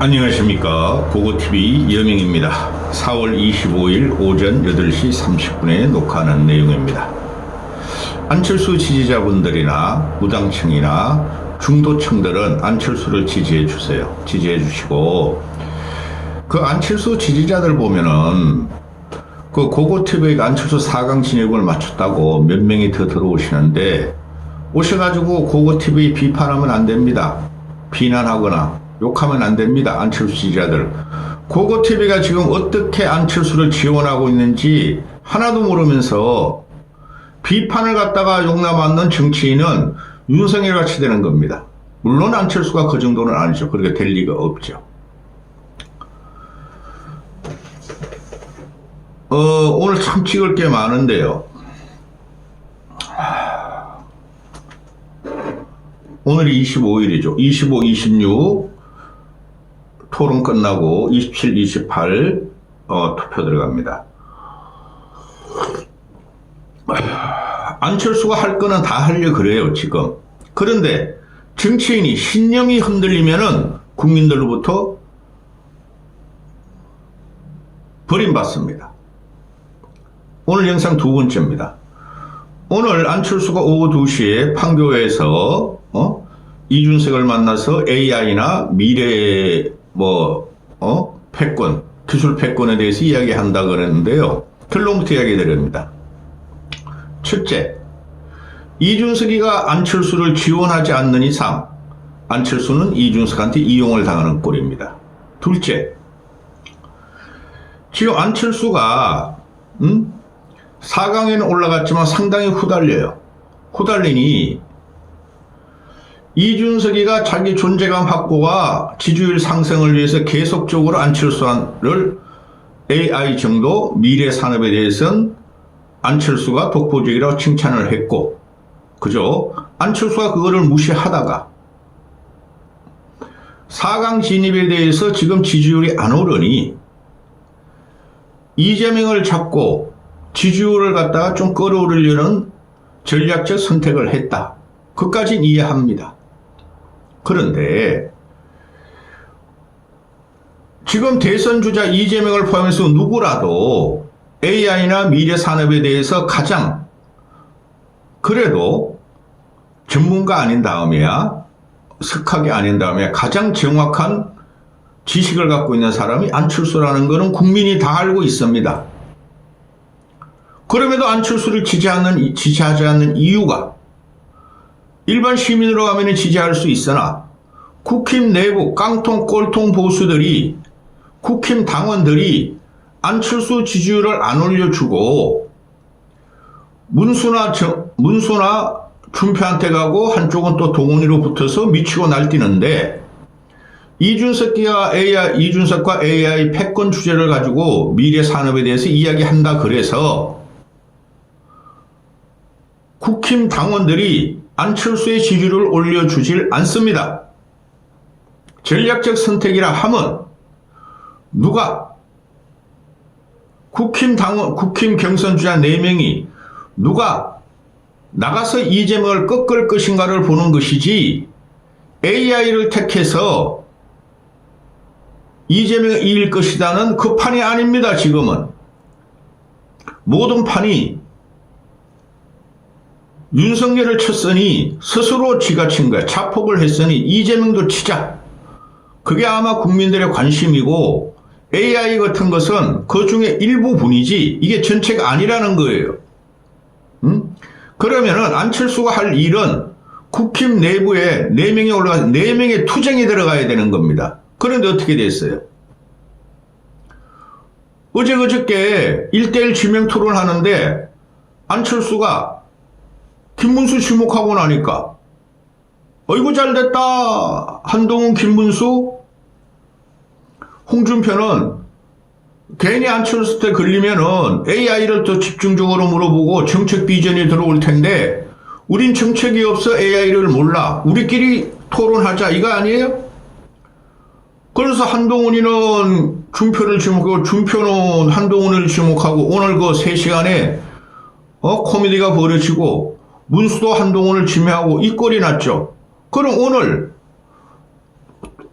안녕하십니까. 고고TV 여명입니다. 4월 25일 오전 8시 30분에 녹화하는 내용입니다. 안철수 지지자분들이나 무당층이나 중도층들은 안철수를 지지해 주세요. 지지해 주시고, 그 안철수 지지자들 보면은 그 고고TV가 안철수 4강 진입을 마쳤다고 몇 명이 더 들어오시는데, 오셔가지고 고고TV 비판하면 안 됩니다. 비난하거나 욕하면 안 됩니다. 안철수 지지자들. 고고TV가 지금 어떻게 안철수를 지원하고 있는지 하나도 모르면서 비판을 갖다가 용납하는 정치인은 윤석열 같이 되는 겁니다. 물론 안철수가 그 정도는 아니죠. 그렇게 될 리가 없죠. 오늘 참 찍을 게 많은데요. 오늘이 25일이죠. 25, 26 토론 끝나고 27, 28 투표 들어갑니다. 안철수가 할 거는 다 하려 그래요, 지금. 그런데 정치인이 신념이 흔들리면은 국민들로부터 버림받습니다. 오늘 영상 두 번째입니다. 오늘 안철수가 오후 2시에 판교에서 이준석을 만나서 AI나 미래 패권, 기술 패권에 대해서 이야기한다 그랬는데요. 결론부터 이야기 드립니다. 첫째, 이준석이가 안철수를 지원하지 않는 이상 안철수는 이준석한테 이용을 당하는 꼴입니다. 둘째, 지금 안철수가 4강에는 올라갔지만 상당히 후달려요. 후달리니 이준석이가 자기 존재감 확보와 지지율 상승을 위해서 계속적으로 안철수를 AI 정도 미래 산업에 대해서는 안철수가 독보적이라고 칭찬을 했고, 그죠? 안철수가 그거를 무시하다가 4강 진입에 대해서 지금 지지율이 안 오르니 이재명을 잡고 지지율을 갖다가 좀 끌어올리려는 전략적 선택을 했다. 그까진 이해합니다. 그런데 지금 대선 주자 이재명을 포함해서 누구라도 AI나 미래 산업에 대해서 가장 그래도 전문가 아닌 다음에야 석학이 아닌 다음에 가장 정확한 지식을 갖고 있는 사람이 안철수라는 것은 국민이 다 알고 있습니다. 그럼에도 안철수를 지지하지 않는 이유가 일반 시민으로 가면 지지할 수 있으나 국힘 내부 깡통 꼴통 보수들이 국힘 당원들이 안철수 지지율을 안 올려주고 문수나 준표한테 가고 한쪽은 또 동훈이로 붙어서 미치고 날뛰는데 이준석과 AI 패권 주제를 가지고 미래 산업에 대해서 이야기한다 그래서 국힘 당원들이 안철수의 지지율을 올려주질 않습니다. 전략적 선택이라 하면 누가 국힘 경선주자 4명이 누가 나가서 이재명을 꺾을 것인가를 보는 것이지 AI를 택해서 이재명을 이길 것이다는 그 판이 아닙니다. 지금은 모든 판이 윤석열을 쳤으니 스스로 지가 친 거야. 자폭을 했으니 이재명도 치자. 그게 아마 국민들의 관심이고 AI 같은 것은 그 중에 일부분이지 이게 전체가 아니라는 거예요. 그러면은 안철수가 할 일은 국힘 내부에 4명이 올라가서 4명의 투쟁이 들어가야 되는 겁니다. 그런데 어떻게 됐어요? 그저께 1대1 지명 토론을 하는데 안철수가 김문수 지목하고 나니까 어이구 잘됐다. 한동훈, 김문수, 홍준표는 괜히 안철수 때 걸리면은 AI를 더 집중적으로 물어보고 정책 비전이 들어올 텐데 우린 정책이 없어 AI를 몰라. 우리끼리 토론하자 이거 아니에요? 그래서 한동훈이는 준표를 지목하고 준표는 한동훈을 지목하고 오늘 그 3시간에 코미디가 벌어지고 문수도 한동훈을 지명하고 이 꼴이 났죠. 그럼 오늘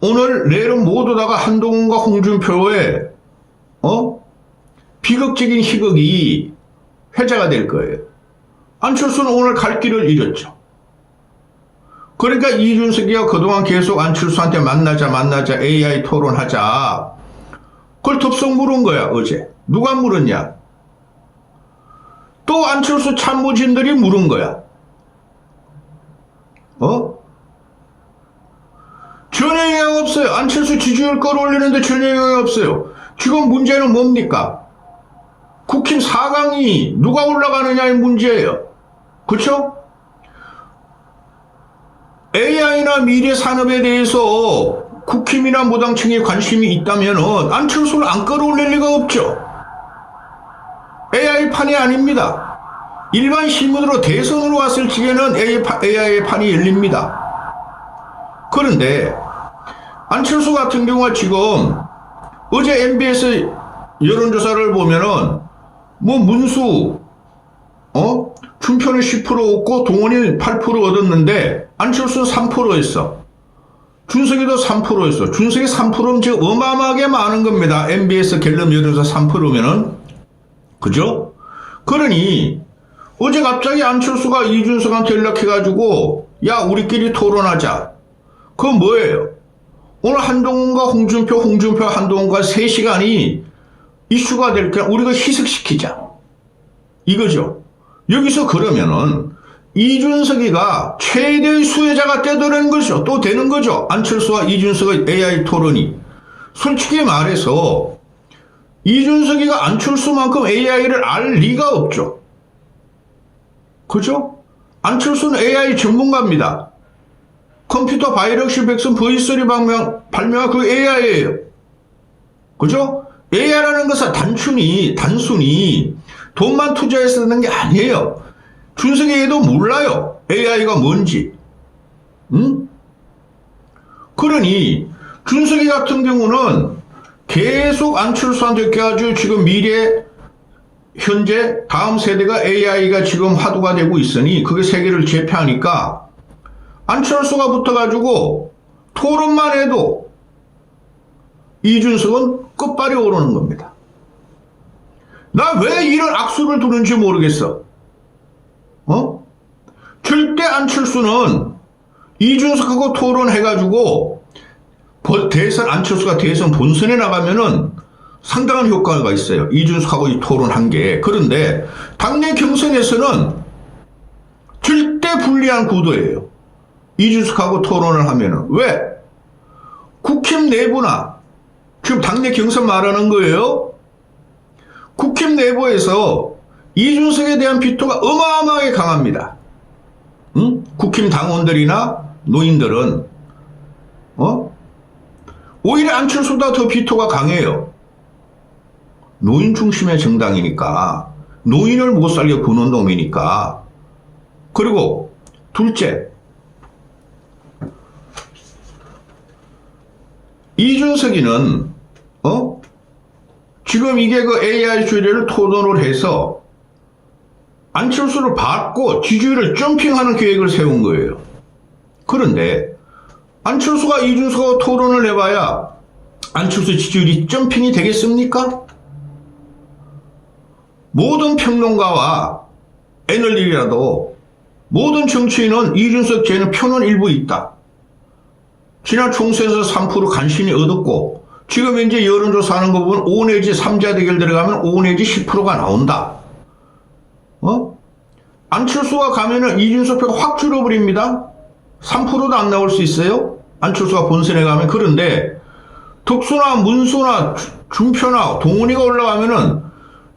오늘 내일은 모두 다가 한동훈과 홍준표의 비극적인 희극이 회자가 될 거예요. 안철수는 오늘 갈 길을 잃었죠. 그러니까 이준석이가 그동안 계속 안철수한테 만나자 AI 토론하자. 그걸 덥석 물은 거야 어제. 누가 물었냐? 또 안철수 참모진들이 물은 거야. 전혀 영향 없어요. 안철수 지지율 끌어올리는데 전혀 영향 없어요. 지금 문제는 뭡니까? 국힘 4강이 누가 올라가느냐의 문제예요. 그렇죠? AI나 미래 산업에 대해서 국힘이나 무당층에 관심이 있다면 안철수를 안 끌어올릴 리가 없죠. AI판이 아닙니다. 일반 시민으로 대선으로 갔을 적에는 AI판이 열립니다. 그런데 안철수 같은 경우가 지금 어제 MBS 여론조사를 보면은 뭐 문수 준표는 10% 얻고 동원이 8% 얻었는데 안철수는 3%였어. 준석이도 3%였어. 준석이 3%면 지금 어마어마하게 많은 겁니다. MBS 갤럽 여론조사 3%면은. 그죠? 그러니 어제 갑자기 안철수가 이준석한테 연락해가지고 야 우리끼리 토론하자. 그건 뭐예요? 오늘 한동훈과 홍준표 한동훈과 3시간이 이슈가 될 거야. 우리가 희석시키자. 이거죠. 여기서 그러면은 이준석이가 최대의 수혜자가 되더라는 거죠. 또 되는 거죠. 안철수와 이준석의 AI 토론이. 솔직히 말해서 이준석이가 안철수만큼 AI를 알 리가 없죠. 그죠? 안철수는 AI 전문가입니다. 컴퓨터 바이러시 백슨 V3 발명한 그 AI예요. 그죠? AI라는 것은 단순히 돈만 투자해서 쓰는 게 아니에요. 준석이도 몰라요. AI가 뭔지. 응? 그러니 준석이 같은 경우는 계속 안철수한테 껴가지고 지금 미래 현재 다음 세대가 AI가 지금 화두가 되고 있으니 그게 세계를 제패하니까 안철수가 붙어가지고 토론만 해도 이준석은 끝발이 오르는 겁니다. 나 왜 이런 악수를 두는지 모르겠어. 절대 안철수는 이준석하고 토론해가지고 안철수가 대선 본선에 나가면은 상당한 효과가 있어요. 이준석하고 이 토론한 게. 그런데 당내 경선에서는 절대 불리한 구도예요. 이준석하고 토론을 하면은. 왜? 국힘 내부나 지금 당내 경선 말하는 거예요. 국힘 내부에서 이준석에 대한 비토가 어마어마하게 강합니다. 응? 국힘 당원들이나 노인들은 오히려 안철수보다 더 비토가 강해요. 노인 중심의 정당이니까 노인을 못 살려 구는 놈이니까. 그리고 둘째, 이준석이는 지금 이게 그 AI 주제를 토론을 해서 안철수를 받고 지지율을 점핑하는 계획을 세운 거예요. 그런데 안철수가 이준석하고 토론을 해봐야 안철수 지지율이 점핑이 되겠습니까? 모든 평론가와 애널리라도 모든 정치인은 이준석 쟤는 표는 일부 있다. 지난 총선에서 3% 간신히 얻었고 지금 이제 여론조사하는 거 보면 5 내지 3자 대결 들어가면 5 내지 10%가 나온다. 안철수가 가면은 이준석 표가 확 줄어버립니다. 3%도 안 나올 수 있어요. 안철수가 본선에 가면. 그런데 덕수나 문수나 준표나 동훈이가 올라가면은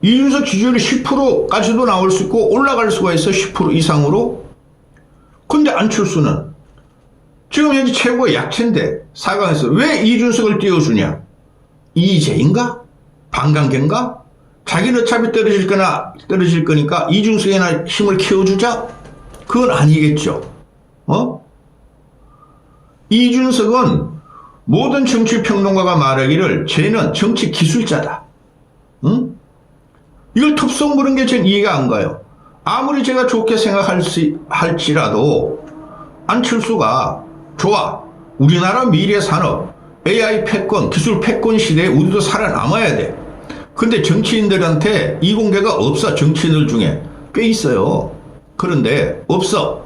이준석 지지율이 10%까지도 나올 수 있고 올라갈 수가 있어. 10% 이상으로. 근데 안철수는 지금 현재 최고의 약체인데 4강에서 왜 이준석을 띄워주냐? 이재인가? 방광계인가? 자기는 어차피 떨어질 거니까 이준석에나 힘을 키워주자? 그건 아니겠죠. 이준석은 모든 정치평론가가 말하기를 쟤는 정치 기술자다. 응? 이걸 톱성 부른 게 전 이해가 안 가요. 아무리 제가 좋게 생각할지라도 안철수가 좋아. 우리나라 미래 산업, AI 패권, 기술 패권 시대에 우리도 살아남아야 돼. 근데 정치인들한테 이공계가 없어. 정치인들 중에 꽤 있어요. 그런데 없어.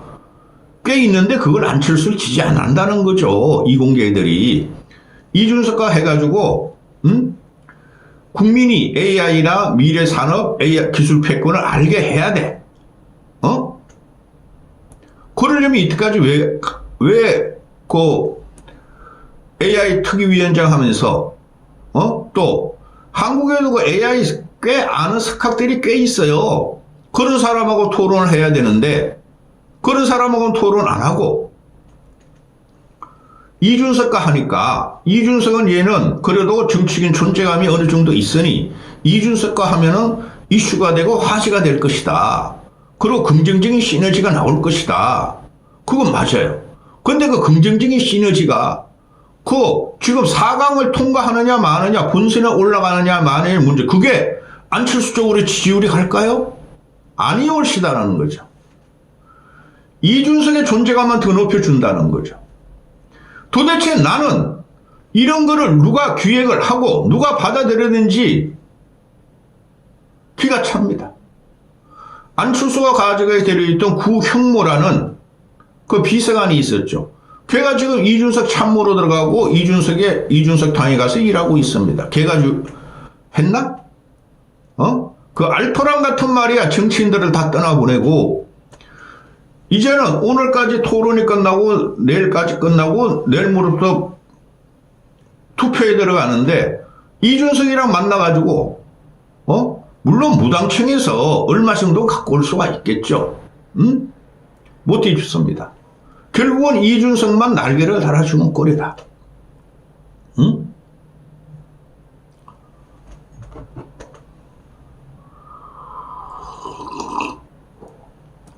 꽤 있는데 그걸 안철수를 지지 안 한다는 거죠. 이공계들이. 이준석과 해가지고 국민이 AI나 미래 산업, AI 기술 패권을 알게 해야 돼. 그러려면 이때까지 왜 AI 특위위원장 하면서 또 한국에도 그 AI 꽤 아는 석학들이 꽤 있어요. 그런 사람하고 토론을 해야 되는데 그런 사람하고는 토론 안 하고 이준석과 하니까 이준석은 얘는 그래도 정치적인 존재감이 어느 정도 있으니 이준석과 하면은 이슈가 되고 화제가 될 것이다. 그리고 긍정적인 시너지가 나올 것이다. 그건 맞아요. 근데 그 긍정적인 시너지가 지금 4강을 통과하느냐 마느냐 본선에 올라가느냐 마느냐의 문제 그게 안철수 쪽으로 지지율이 갈까요? 아니 올시다라는 거죠. 이준석의 존재감만 더 높여준다는 거죠. 도대체 나는 이런 거를 누가 기획을 하고 누가 받아들였는지 기가 찹니다. 안철수가 가져가야 되려있던 구형모라는 그 비서관이 있었죠. 걔가 지금 이준석 참모로 들어가고 이준석 당에 가서 일하고 있습니다. 걔가 했나? 그 알토란 같은 말이야. 정치인들을 다 떠나보내고 이제는 오늘까지 토론이 끝나고 내일까지 끝나고 내일 모레부터 투표에 들어가는데 이준석이랑 만나가지고 물론 무당청에서 얼마 정도 갖고 올 수가 있겠죠. 못 해줬습니다. 결국은 이준석만 날개를 달아주는 꼴이다.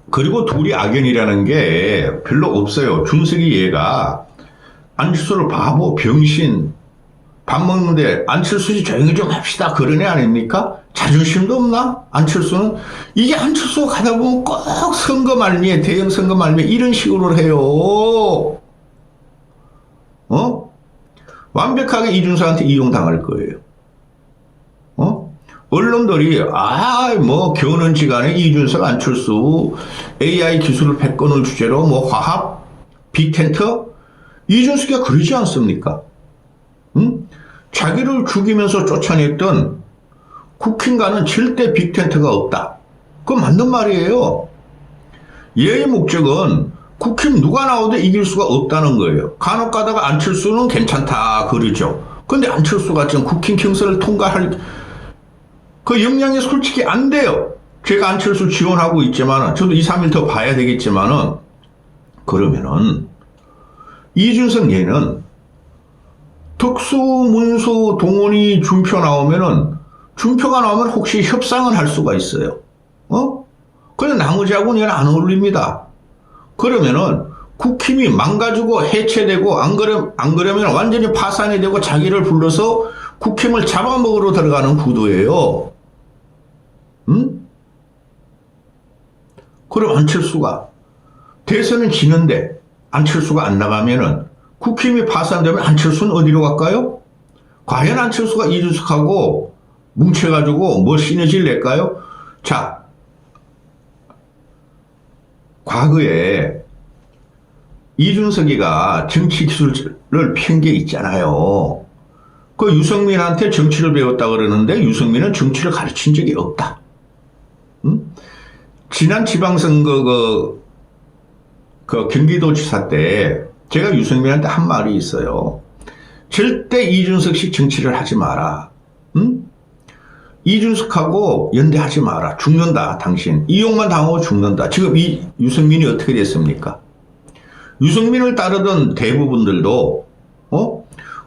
그리고 둘이 악연이라는 게 별로 없어요. 준석이 얘가 안철수를 바보, 병신, 밥 먹는데 안철수 조용히 좀 합시다. 그런 애 아닙니까? 자존심도 없나? 안철수는 이게 안철수가 가다 보면 꼭 선거 말미에 대형 선거 말미에 이런 식으로 해요. 완벽하게 이준석한테 이용당할 거예요. 언론들이 겨우는지간에 이준석 안철수 AI 기술 패권을 주제로 화합 빅텐트 이준석이 그러지 않습니까? 자기를 죽이면서 쫓아냈던 국힘과는 절대 빅텐트가 없다. 그건 맞는 말이에요. 얘의 목적은 국힘 누가 나오도 이길 수가 없다는 거예요. 간혹 가다가 안철수는 괜찮다 그러죠. 근데 안철수가 지금 국힘 경선을 통과할 그 역량이 솔직히 안 돼요. 제가 안철수 지원하고 있지만은 저도 2, 3일 더 봐야 되겠지만은 그러면은 이준석 얘는 특수문서 동원이 준표가 나오면 혹시 협상을 할 수가 있어요. 근데 나머지하고는 얘는 안 어울립니다. 그러면은 국힘이 망가지고 해체되고 안 그러면 완전히 파산이 되고 자기를 불러서 국힘을 잡아먹으러 들어가는 구도예요. 그럼 안철수가 대선은 지는데 안철수가 안 나가면은 국힘이 파산되면 안철수는 어디로 갈까요? 과연 안철수가 이준석하고 뭉쳐가지고 시너지를 낼까요? 자, 과거에 이준석이가 정치 기술을 편 게 있잖아요. 그 유승민한테 정치를 배웠다 그러는데 유승민은 정치를 가르친 적이 없다. 지난 지방선거 그 경기도지사 때 제가 유승민한테 한 말이 있어요. 절대 이준석식 정치를 하지 마라. 이준석하고 연대하지 마라. 죽는다 당신. 이용만 당하고 죽는다. 지금 이 유승민이 어떻게 됐습니까? 유승민을 따르던 대부분들도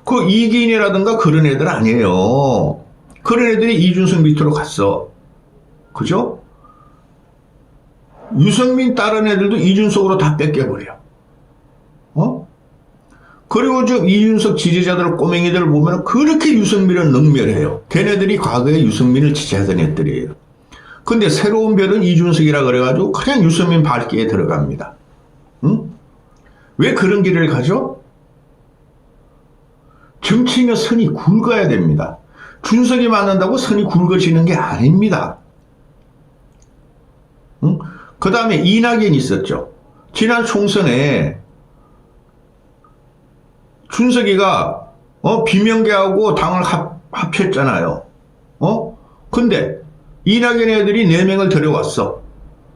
그 이기인이라든가 그런 애들 아니에요. 그런 애들이 이준석 밑으로 갔어. 그죠? 유승민 따른 애들도 이준석으로 다 뺏겨버려. 그리고 지금 이준석 지지자들 꼬맹이들을 보면 그렇게 유승민을 능멸해요. 걔네들이 과거에 유승민을 지지하던 애들이에요. 근데 새로운 별은 이준석이라 그래가지고 그냥 유승민 밝기에 들어갑니다. 왜 그런 길을 가죠? 정치인은 선이 굵어야 됩니다. 준석이 만난다고 선이 굵어지는 게 아닙니다. 응? 그 다음에 이낙연이 있었죠. 지난 총선에 준석이가 비명계하고 당을 합쳤잖아요. 근데 이낙연 애들이 4명을 데려왔어.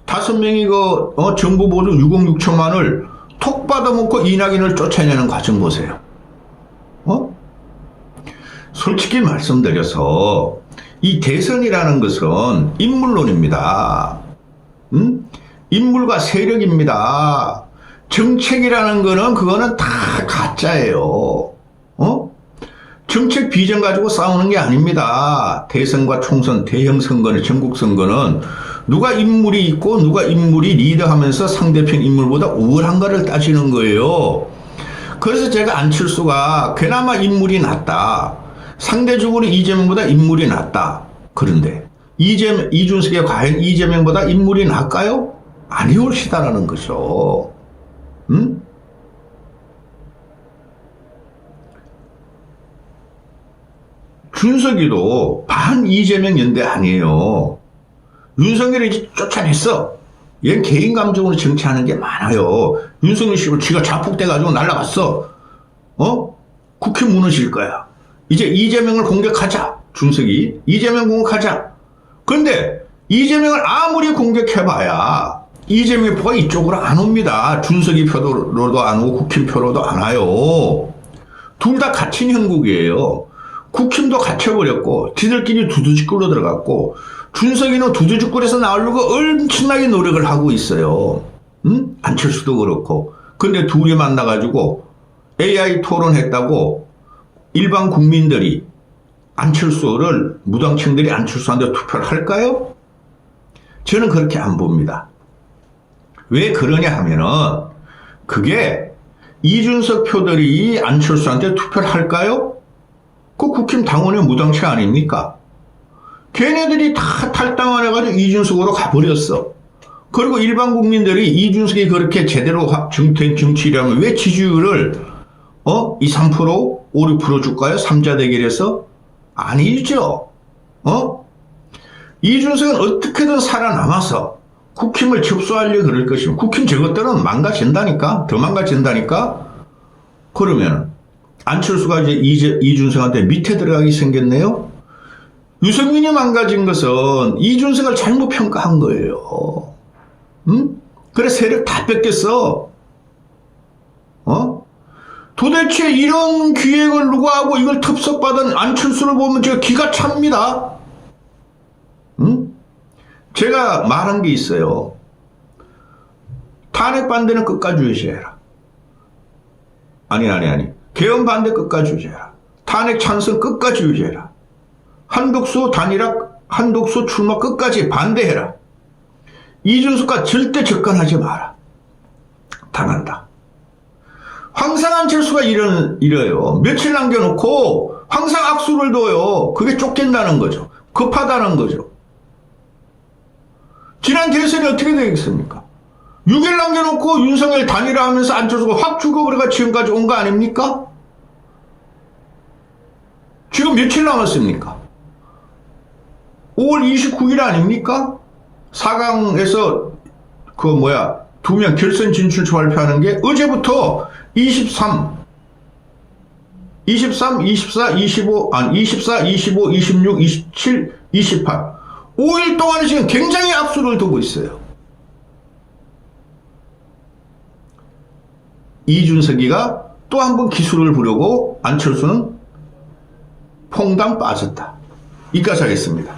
5명이 정부 보조 6억 6천만을 톡 받아먹고 이낙연을 쫓아내는 과정 보세요. 솔직히 말씀드려서 이 대선이라는 것은 인물론입니다. 인물과 세력입니다. 정책이라는 거는 그거는 다 가짜예요. 정책 비전 가지고 싸우는 게 아닙니다. 대선과 총선, 대형 선거는, 전국 선거는 누가 인물이 있고 누가 인물이 리더하면서 상대편 인물보다 우월한가를 따지는 거예요. 그래서 제가 안철수가 그나마 인물이 낫다. 상대적으로 이재명보다 인물이 낫다. 그런데 이준석이 과연 이재명보다 인물이 낫까요? 아니올시다라는 거죠. 준석이도 반 이재명 연대 아니에요. 윤석열이 이제 쫓아냈어. 얘는 개인 감정으로 정치하는 게 많아요. 윤석열 씨가 지가 자폭돼가지고 날아갔어. 국회 무너질 거야. 이제 이재명을 공격하자. 준석이 이재명 공격하자. 그런데 이재명을 아무리 공격해봐야 이재명 표가 이쪽으로 안 옵니다. 준석이 표로도 안 오고 국힘 표로도 안 와요. 둘 다 갇힌 형국이에요. 국힘도 갇혀버렸고 지들끼리 두두직구로 들어갔고 준석이는 두두직구에서 나오려고 엄청나게 노력을 하고 있어요. 안철수도 그렇고. 근데 둘이 만나가지고 AI 토론했다고 일반 국민들이 안철수를, 무당층들이 안철수한테 투표를 할까요? 저는 그렇게 안 봅니다. 왜 그러냐 하면은 그게 이준석 표들이 안철수한테 투표를 할까요? 그 국힘 당원의 무당층 아닙니까? 걔네들이 다 탈당 안 해가지고 이준석으로 가버렸어. 그리고 일반 국민들이 이준석이 그렇게 제대로 된 정치라면 왜 지지율을 2, 3%, 5, 6% 줄까요? 3자 대결에서? 아니죠. 이준석은 어떻게든 살아남아서 국힘을 접수하려고 그럴 것이고 국힘 저것들은 망가진다니까? 더 망가진다니까? 그러면 안철수가 이제 이준석한테 밑에 들어가게 생겼네요? 유승민이 망가진 것은 이준석을 잘못 평가한 거예요. 그래 세력 다 뺏겼어. 도대체 이런 기획을 누가 하고 이걸 섭섭받은 안철수를 보면 제가 기가 찹니다. 제가 말한 게 있어요. 탄핵 반대는 끝까지 유지해라. 아니. 개헌 반대 끝까지 유지해라. 탄핵 찬성 끝까지 유지해라. 한독수 단일화, 한독수 출마 끝까지 반대해라. 이준석과 절대 접근하지 마라. 당한다. 황상 안철수가 이래요. 며칠 남겨놓고 황상 악수를 둬요. 그게 쫓긴다는 거죠. 급하다는 거죠. 지난 대선이 어떻게 되겠습니까? 6일 남겨놓고 윤석열 단일화하면서 안철수가 확 죽어버려가 지금까지 온 거 아닙니까? 지금 며칠 남았습니까? 5월 29일 아닙니까? 4강에서 2명 결선 진출 발표하는 게 어제부터 24, 25, 26, 27, 28 5일 동안에 지금 굉장히 악수를 두고 있어요. 이준석이가 또 한 번 기술을 부르고 안철수는 퐁당 빠졌다. 이까지 하겠습니다.